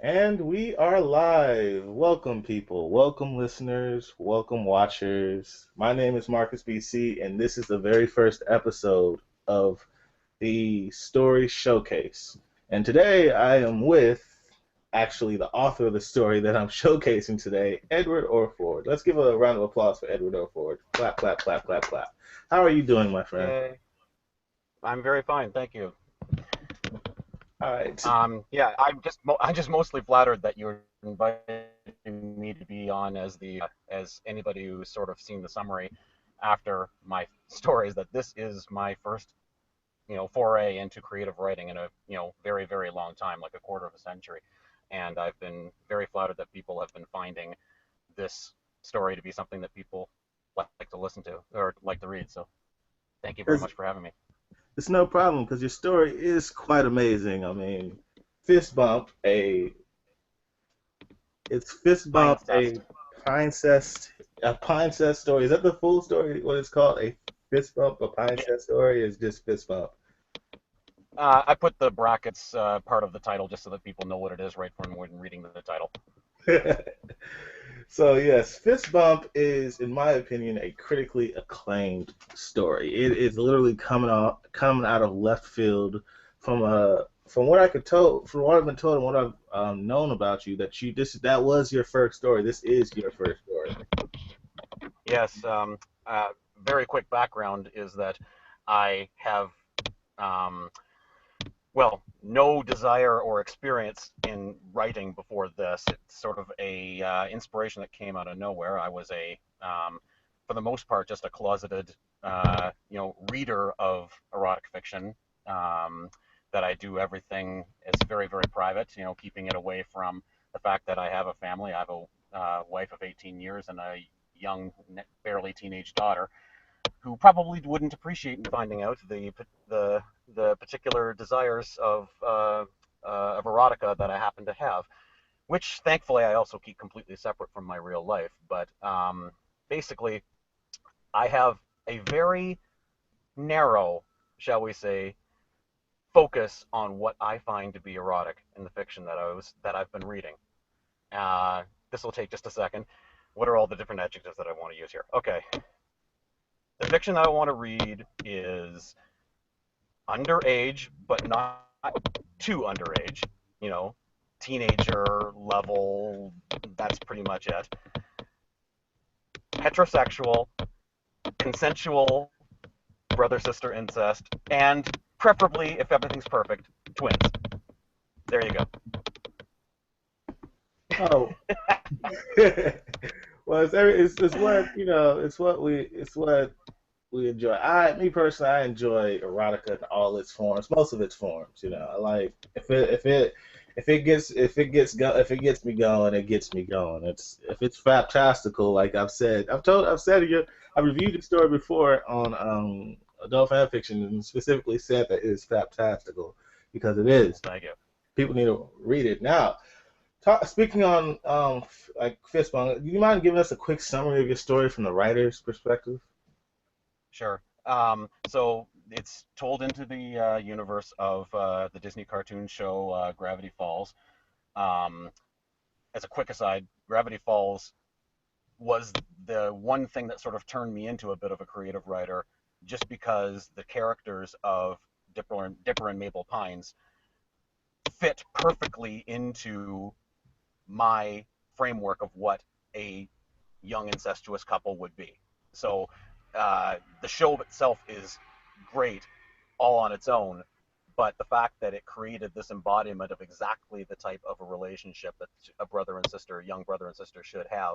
And we are live. Welcome, people. Welcome, listeners. Welcome, watchers. My name is Marcus BC, and this is the very first episode of the Story Showcase. And today I am with actually the author of the story that I'm showcasing today, Edward Orford. Let's give a round of applause for Edward Orford. Clap, clap, clap, clap, clap. How are you doing, my friend? Yay. I'm very fine, thank you. All right. Yeah, I'm just mostly flattered that you're inviting me to be on as the as anybody who's sort of seen the summary after my stories that this is my first, foray into creative writing in a, very, very long time, like a quarter of a century. And I've been very flattered that people have been finding this story to be something that people like to listen to or like to read. So thank you very much for having me. It's no problem because your story is quite amazing. I mean, fist bump a it's fist bump Pinecest. a Pinecest story. Is that the full story? What it's called? A fist bump, a Pinecest story is just fist bump. I put the brackets part of the title just so that people know what it is right from when reading the title. So yes, fist bump is, in my opinion, a critically acclaimed story. It is literally coming out of left field from what I could tell, from what I've been told and what I've known about you, that was your first story. This is your first story. Yes, very quick background is that I have, um, well, no desire or experience in writing before this. It's sort of a inspiration that came out of nowhere. I was for the most part, just a closeted, reader of erotic fiction. Um, that I do everything. It's very, very private. Keeping it away from the fact that I have a family. I have a wife of 18 years and a young, barely teenage daughter who probably wouldn't appreciate finding out the particular desires of erotica that I happen to have, which thankfully I also keep completely separate from my real life. But basically, I have a very narrow, shall we say, focus on what I find to be erotic in the fiction that I've been reading. This will take just a second. What are all the different adjectives that I want to use here? Okay, the fiction that I want to read is underage, but not too underage. You know, teenager level. That's pretty much it. Heterosexual, consensual, brother sister incest, and preferably, if everything's perfect, twins. There you go. Oh, well, it's what it's what we enjoy. Me personally, I enjoy erotica in all its forms, most of its forms. I like if it gets me going, it gets me going. It's if it's fantastical, like I've said it. I reviewed the story before on adult fan fiction and specifically said that it is fantastical because it Well, is. thank you. People need to read it now. Speaking on like Fistbone, do you mind giving us a quick summary of your story from the writer's perspective? Sure. So it's told into the universe of the Disney cartoon show Gravity Falls. Um, as a quick aside, Gravity Falls was the one thing that sort of turned me into a bit of a creative writer, just because the characters of Dipper and Mabel Pines fit perfectly into my framework of what a young incestuous couple would be. So the show itself is great all on its own, but the fact that it created this embodiment of exactly the type of a relationship that a brother and sister, a young brother and sister should have,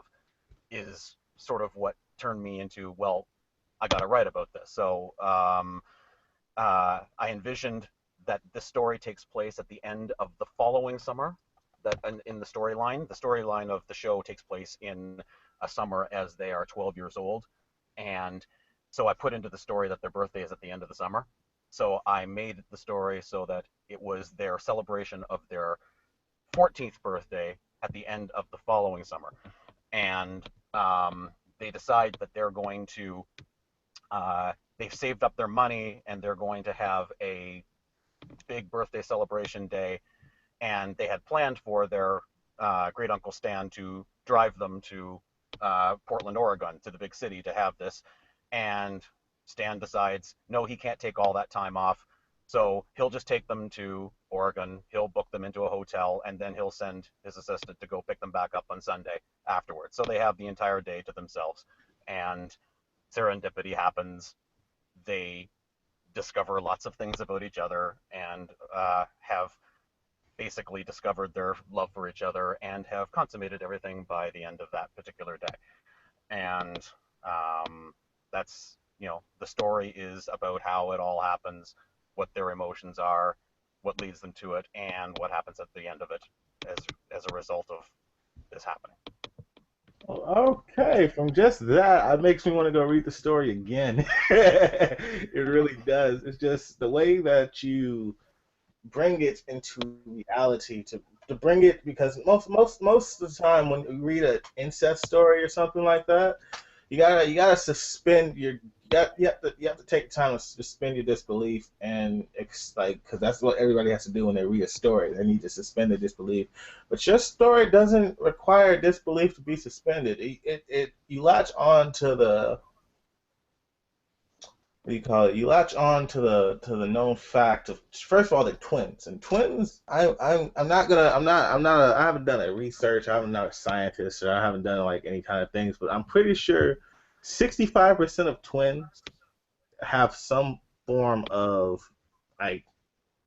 is sort of what turned me into, well, I got to write about this. So I envisioned that the story takes place at the end of the following summer. That in the storyline of the show takes place in a summer as they are 12 years old, and so I put into the story that their birthday is at the end of the summer. So I made the story so that it was their celebration of their 14th birthday at the end of the following summer, and they decide that they've saved up their money and they're going to have a big birthday celebration day and they had planned for their great uncle Stan to drive them to Portland, Oregon, to the big city to have this. And Stan decides, no, he can't take all that time off. So he'll just take them to Oregon. He'll book them into a hotel, and then he'll send his assistant to go pick them back up on Sunday afterwards. So they have the entire day to themselves. And serendipity happens. They discover lots of things about each other and have basically discovered their love for each other and have consummated everything by the end of that particular day. And that's, the story is about how it all happens, what their emotions are, what leads them to it, and what happens at the end of it as a result of this happening. Okay, from just that, it makes me want to go read the story again. It really does. It's just the way that you bring it into reality to bring it because most of the time when you read an incest story or something like that, you gotta suspend you have to take time to suspend your disbelief and like because that's what everybody has to do when they read a story. They need to suspend their disbelief, but your story doesn't require disbelief to be suspended. You latch on to the what do you call it? You latch on to the known fact of first of all they're twins and twins. I haven't done a research. I'm not a scientist or I haven't done like any kind of things, but I'm pretty sure 65% of twins have some form of like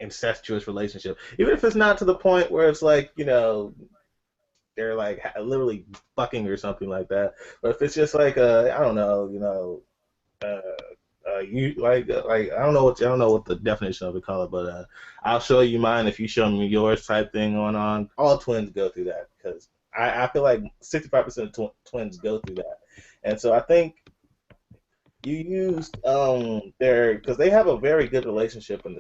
incestuous relationship, even if it's not to the point where it's like they're like literally fucking or something like that. But if it's just like I don't know, uh, you I don't know what the definition of it call it, but I'll show you mine if you show me yours type thing going on. All twins go through that because I feel like 65% of twins go through that, and so I think you used their because they have a very good relationship in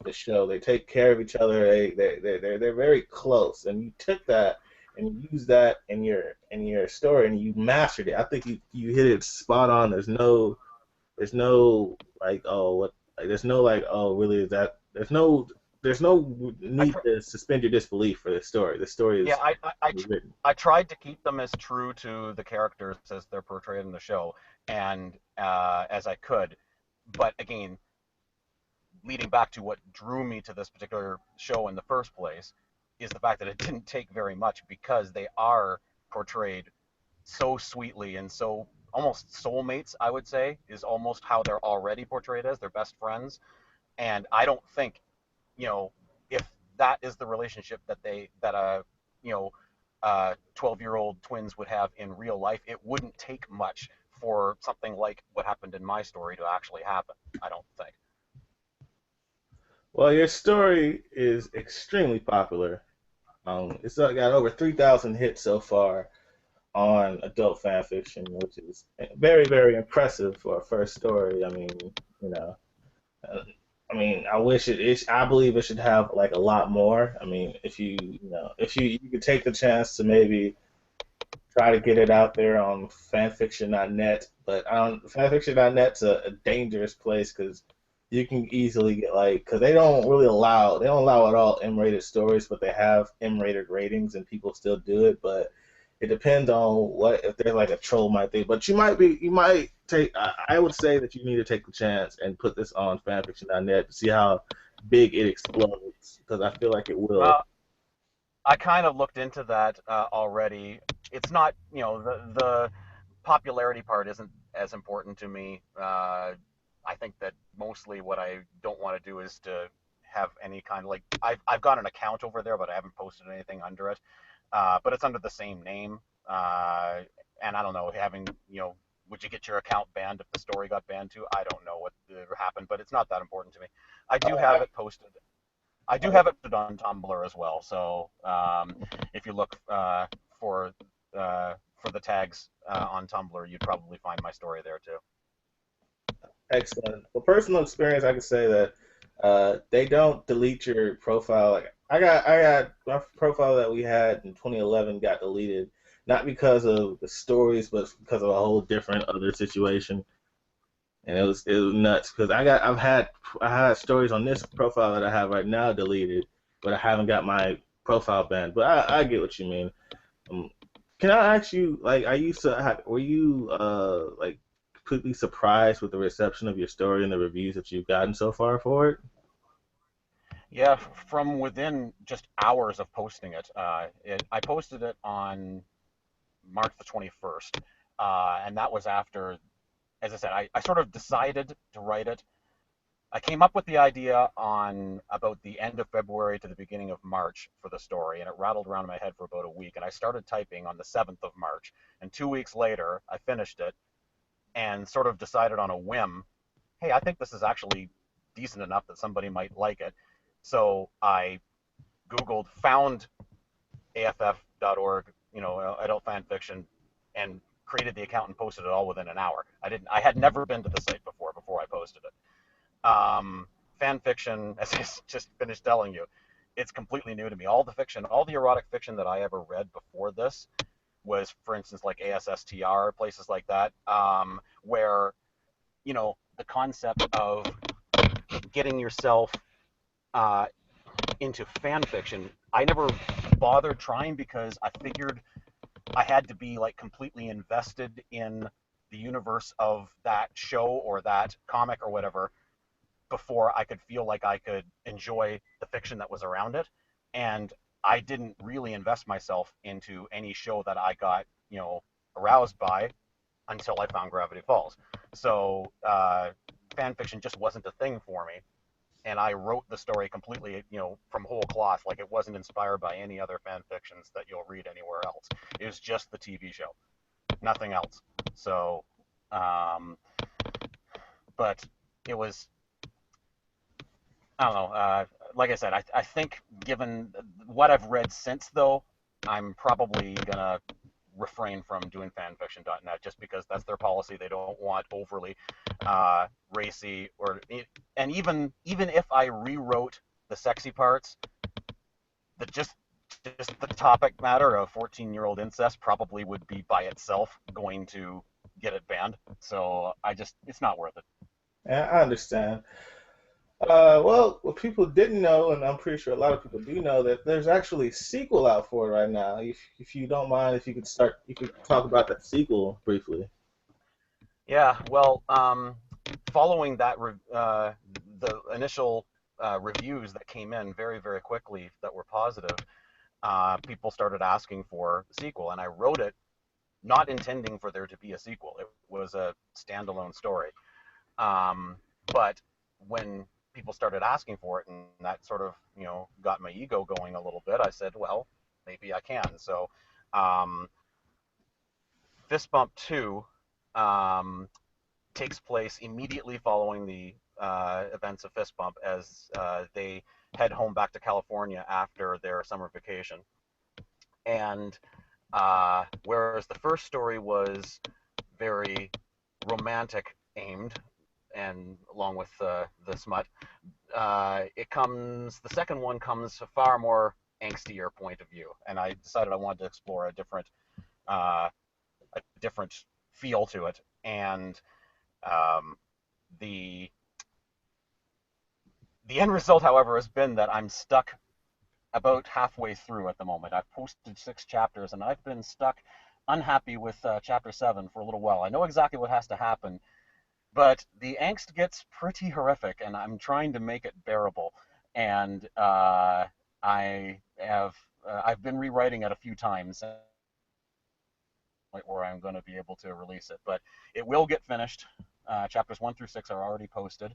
the show. They take care of each other. They're very close, and you took that and you used that in your story and you mastered it. I think you hit it spot on. There's no like oh what like there's no like oh really is that there's no I need tr- to suspend your disbelief for this story. The story yeah, is written. I tried to keep them as true to the characters as they're portrayed in the show, and as I could. But again, leading back to what drew me to this particular show in the first place is the fact that it didn't take very much because they are portrayed so sweetly and so almost soulmates, I would say, is almost how they're already portrayed as. They're best friends. And I don't think, you know, if that is the relationship you know, 12-year-old twins would have in real life, it wouldn't take much for something like what happened in my story to actually happen, I don't think. Well, your story is extremely popular. It's got over 3,000 hits so far on adult fan fiction, which is very, very impressive for a first story. You know, uh, I wish I believe it should have like a lot more. If you could take the chance to maybe try to get it out there on fanfiction.net, but fanfiction.net's a dangerous place because you can easily get like because they don't allow at all M-rated stories, but they have M-rated ratings and people still do it. But it depends on what if there's like a troll might think. But you might take. I would say that you need to take the chance and put this on fanfiction.net to see how big it explodes because I feel like it will. Well, I kind of looked into that already. It's not, the popularity part isn't as important to me. I think that mostly what I don't want to do is to have any kind of like I've got an account over there, but I haven't posted anything under it. But it's under the same name, and I don't know having would you get your account banned if the story got banned too? I don't know what happened, but it's not that important to me. I do have it posted. I do have it on Tumblr as well. So if you look for the tags on Tumblr, you'd probably find my story there too. Excellent. For personal experience, I can say that they don't delete your profile. Like I got my profile that we had in 2011 got deleted, not because of the stories, but because of a whole different other situation. And it was nuts because I had stories on this profile that I have right now deleted, but I haven't got my profile banned. But I get what you mean. Um, can I ask you, like, were you like completely surprised with the reception of your story and the reviews that you've gotten so far for it? Yeah, from within just hours of posting it, I posted it on March the 21st, and that was after, as I said, I sort of decided to write it. I came up with the idea on about the end of February to the beginning of March for the story, and it rattled around in my head for about a week. And I started typing on the 7th of March, and 2 weeks later, I finished it and sort of decided on a whim, hey, I think this is actually decent enough that somebody might like it. So I Googled, found AFF.org, adult fan fiction, and created the account and posted it all within an hour. I had never been to the site before I posted it. Fan fiction, as I just finished telling you, it's completely new to me. All the fiction, all the erotic fiction that I ever read before this was, for instance, like ASSTR, places like that, where the concept of getting yourself uh, into fan fiction, I never bothered trying because I figured I had to be like completely invested in the universe of that show or that comic or whatever before I could feel like I could enjoy the fiction that was around it. And I didn't really invest myself into any show that I got, aroused by until I found Gravity Falls. So fan fiction just wasn't a thing for me. And I wrote the story completely, from whole cloth. Like it wasn't inspired by any other fan fictions that you'll read anywhere else. It was just the TV show, nothing else. So, um, but it was, I don't know. Like I said, I think given what I've read since, though, I'm probably gonna refrain from doing fanfiction.net just because that's their policy. They don't want overly racy and even if I rewrote the sexy parts, the just the topic matter of 14-year-old incest probably would be by itself going to get it banned. So it's not worth it. Yeah, I understand. Well, what people didn't know, and I'm pretty sure a lot of people do know, that there's actually a sequel out for it right now. If you don't mind, if you could talk about that sequel briefly. Yeah, well, following the initial reviews that came in very, very quickly that were positive, people started asking for a sequel, and I wrote it not intending for there to be a sequel. It was a standalone story. But when people started asking for it, and that sort of, got my ego going a little bit, I said, well, maybe I can. So, um, Fist Bump 2 um, takes place immediately following the events of Fist Bump as they head home back to California after their summer vacation. And whereas the first story was very romantic aimed, and along with the smut, the second one comes a far more angstier point of view, and I decided I wanted to explore uh, a different feel to it, and um, the the end result, however, has been that I'm stuck about halfway through at the moment. I've posted 6 chapters, and I've been stuck unhappy with chapter 7 for a little while. I know exactly what has to happen, but the angst gets pretty horrific, and I'm trying to make it bearable. And I've been rewriting it a few times, where I'm going to be able to release it. But it will get finished. Chapters 1 through 6 are already posted.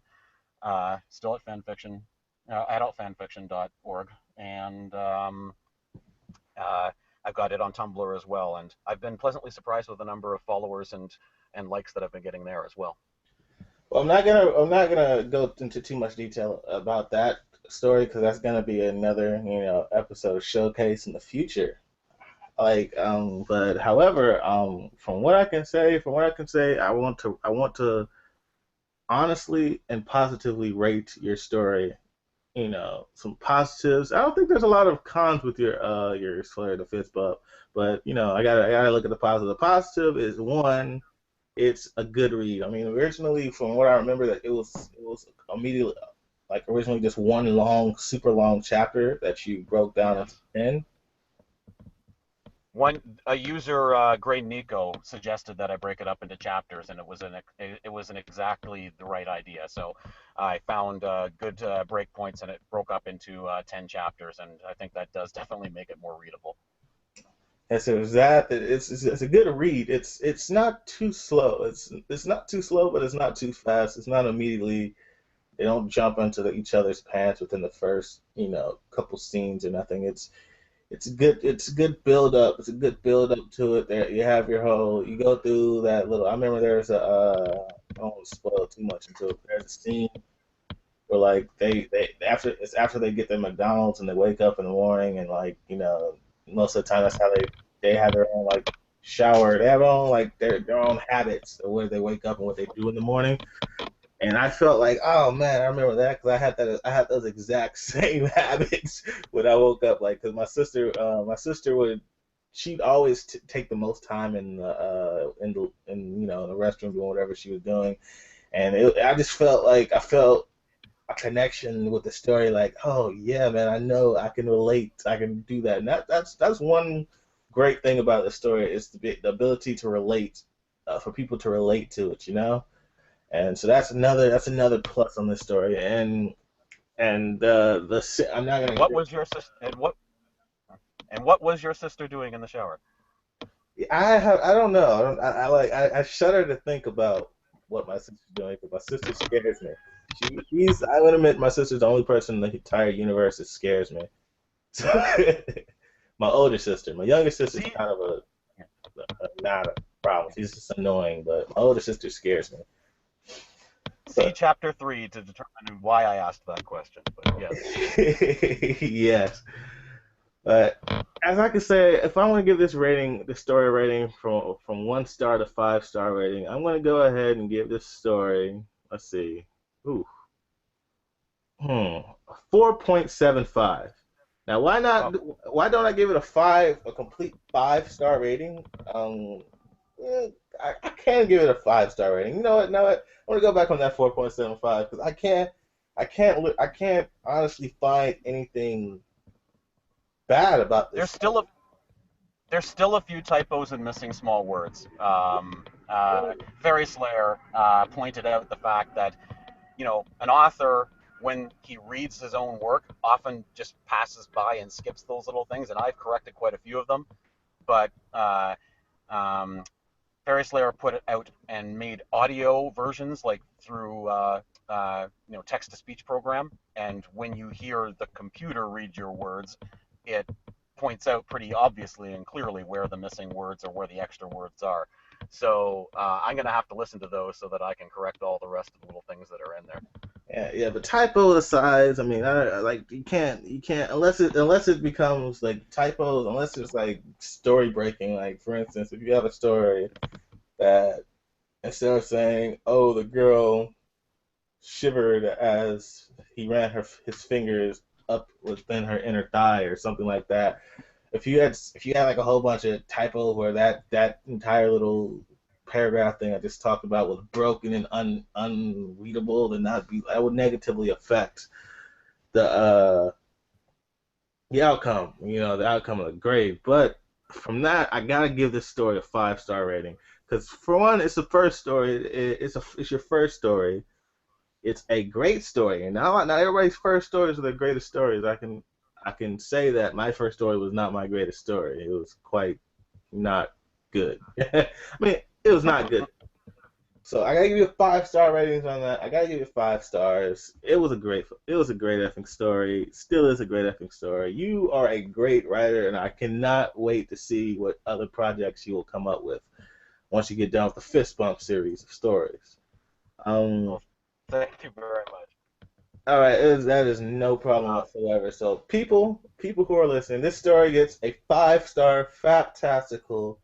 Still at fanfiction, adultfanfiction.org, and uh, I've got it on Tumblr as well. And I've been pleasantly surprised with the number of followers and likes that I've been getting there as well. Well, I'm not gonna go into too much detail about that story because that's gonna be another episode showcase in the future. But however, from what I can say, I want to honestly and positively rate your story. Some positives. I don't think there's a lot of cons with your story, the fist bump, but I gotta look at the positive. The positive is one, it's a good read. I mean, originally, from what I remember, that it was immediately like originally just one long, super long chapter that you broke down into Yes. 10? A user, Gray Nico, suggested that I break it up into chapters, and it wasn't exactly the right idea. So I found good breakpoints, and it broke up into 10 chapters, and I think that does definitely make it more readable. And so it's a good read. It's not too slow. It's not too slow, but it's not too fast. It's not immediately. They don't jump into each other's pants within the first couple scenes or nothing. It's a good build up. It's a good build up to it. There you have your whole. You go through that little. I remember there's a. I don't want to spoil too much into it. There's a scene where like they after they get their McDonald's and they wake up in the morning and like most of the time that's how they have their own like shower. They have their own like their own habits of where they wake up and what they do in the morning. And I felt like, oh man, I remember that because I had those exact same habits when I woke up. Like, because my sister would, she'd always take the most time in the restroom doing whatever she was doing, and I just felt like I felt a connection with the story. Like, oh yeah, man, I know I can relate. I can do that. And that's one great thing about the story is the ability to relate, for people to relate to it. And so that's another plus on this story. And I'm not And gonna. what was your sister? And what was your sister doing in the shower? I don't know. I shudder to think about what my sister's doing because my sister scares me. She's I would admit my sister's the only person in the entire universe that scares me. So, my older sister, my younger sister's See, kind of not a problem. She's just annoying, but my older sister scares me. see But chapter 3 to determine why I asked that question. But yes, yes. But as I could say, if I want to give the story rating from 1 star to 5 star rating, I'm going to go ahead and give this story. Let's see, ooh, 4.75. Now, why not? oh, Why don't I give it a complete 5 star rating? Eh, I can give it a 5 star rating. You know what? No, I want to go back on that 4.75 because I can't honestly find anything bad about this there's story. still a there's still a few typos and missing small words. Fairy Slayer pointed out the fact that an author, when he reads his own work, often just passes by and skips those little things, and I've corrected quite a few of them. But um, Fairy Slayer put it out and made audio versions, like through text to speech program, and when you hear the computer read your words, it points out pretty obviously and clearly where the missing words or where the extra words are. So I'm gonna have to listen to those so that I can correct all the rest of the little things that are in there. Yeah, yeah, but typo aside, I mean, like you can't unless it becomes like typos, unless it's like story breaking. Like for instance, if you have a story that instead of saying, "Oh, the girl shivered as he ran his fingers up within her inner thigh" or something like that, if you had like a whole bunch of typos where that entire little paragraph thing I just talked about was broken and unreadable, then that would negatively affect the uh the outcome, the outcome of the grade. But from that, I gotta give this story a 5 star rating because for one, it's the first story. It's your first story. It's a great story, and not everybody's first stories are the greatest stories. I can say that my first story was not my greatest story. It was quite not good. I mean, it was not good. So I gotta give you 5 star ratings on that. I gotta give you 5 stars. It was a great effing story. Still is a great effing story. You are a great writer, and I cannot wait to see what other projects you will come up with once you get done with the Fist Bump series of stories. Um, Well, thank you very much. all right, that is no problem Uh, whatsoever. So people who are listening, this story gets a 5 star, fantastical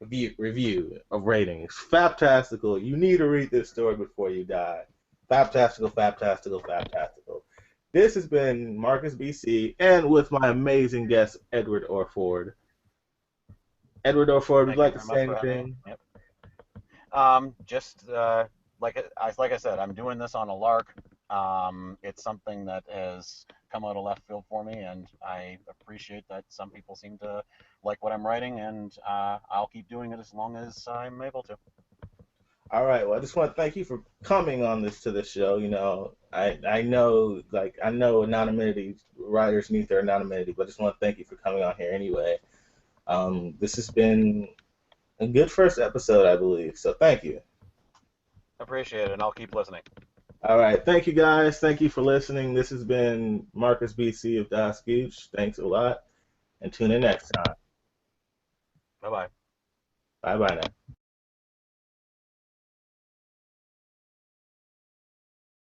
review of ratings. Fabtastical. You need to read this story before you die. Fabtastical, fabtastical, fabtastical. This has been Marcus BC, and with my amazing guest Edward Orford. Edward Orford, would you Thank you like to very say much for having me. anything? Yep. Just like I said, I'm doing this on a lark. It's something that has come out of left field for me, and I appreciate that some people seem to like what I'm writing, and I'll keep doing it as long as I'm able to. All right. Well, I just want to thank you for coming on this to the show. I know I know anonymity writers need their anonymity, but I just want to thank you for coming on here anyway. This has been a good first episode, I believe. So thank you. Appreciate it, and I'll keep listening. All right. Thank you guys. Thank you for listening. This has been Marcus BC of Das Gooch. Thanks a lot, and tune in next time. Bye bye. Bye bye now.